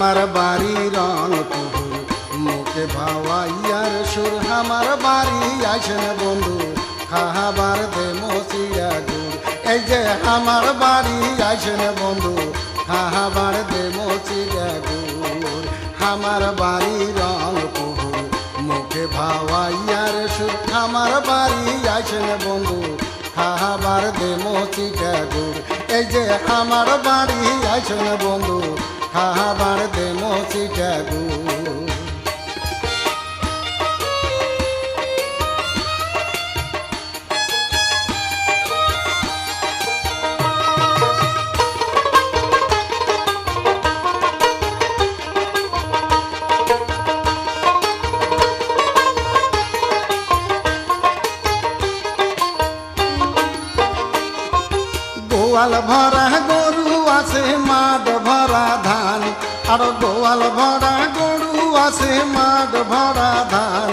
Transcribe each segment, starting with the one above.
আমার বাড়ি রংপুর মুখে ভাওয়াইয়ার সুর আমার বাড়ি আইসেন বন্ধু খাবার দে মসিয়া গুড় এই যে আমার বাড়ি আইসেন বন্ধু খাবার দে মসিয়া গুড় আমার বাড়ি রংপুর মুখে ভাওয়াইয়ার সুর আমার বাড়ি আইসেন বন্ধু খাবার দে মসিয়া গুড় এই যে আমার বাড়ি আইসেন বন্ধু খাবার দে মসিয়া গুড় গোয়াল ভরা গরু আছে মাঠ ভরা ধান আর গোয়াল ভরা গরু আছে মাঠ ভরা ধান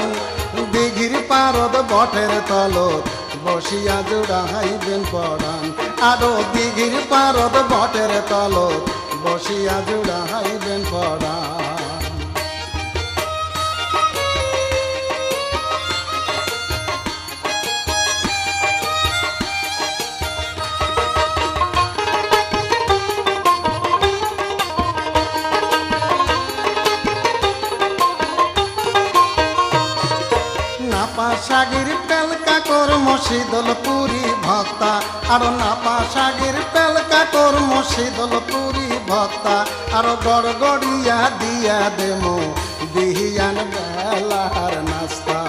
দিঘির পারদ বটের তলত বসিয়া জোড়াইবেন পরাণ আরো দিঘির পারদ বটের তলত বসিয়া জোড়াইবেন পরাণ নাপাশাগির পেলকা কর্ম শীতল পুরী ভক্তা আর নাপাশাগির পেলকা কর্ম শীতল পুরী ভক্তা আর গড়গড়িয়া দিয়া দেমো বিহিয়ান বেলার নাস্তা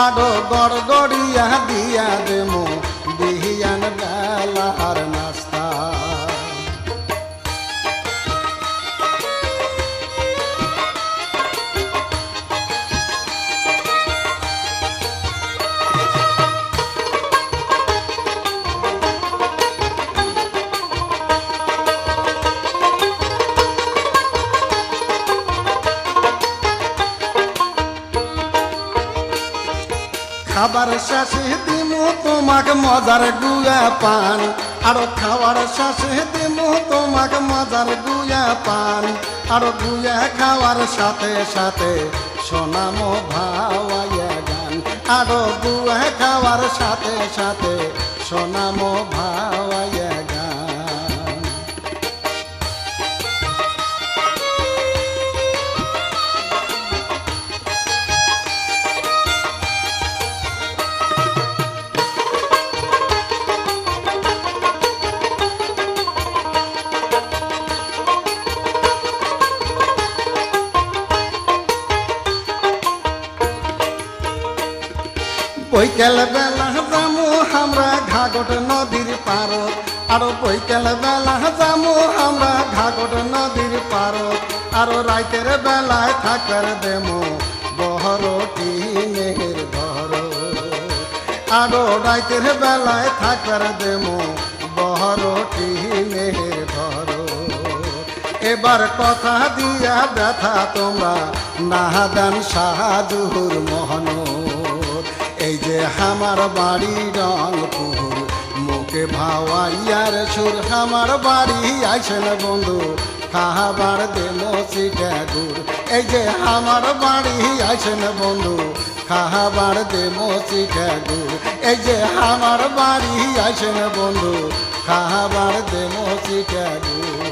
আর গড়গড়িয়া দিয়া দেমো বিহিয়ান বেলার নাস্তা খাবার শেষে দিমু তোমাকে মজার গুয়া পান আরো খাবার শেষে দিমু তোমাকে মজার গুয়া পান আরো গুয়া খাওয়ার সাথে সাথে শোনামো ভাওয়াইয়া গান আরো গুয়া খাওয়ার সাথে সাথে শোনামো ভাওয়াইয়া গান বৈকাল বেলা যামু আমরা ঘাগট নদীর পারত আরো বৈকাল বেলা যামু আমরা ঘাগট নদীর পারত আরো রাইতের বেলায় থাকার দেমো বহর টিনের ঘর আরো রাইতের বেলায় থাকার দেমো বহর টিনের ঘর এবার কথা দিয়া ব্যথা তোমরা নাহাদান সাহাদুর মোহন এই যে আমার বাড়ি রংপুর মুখে ভাওয়াইয়ার সুর আমার বাড়ি আইসেন বন্ধু খাবার দে মসিটা গুড় এই যে আমার বাড়ি আইসেন বন্ধু খাবার দে মসিটা গুড় এই যে আমার বাড়ি আইসেন বন্ধু খাবার দে মসিটা গুড়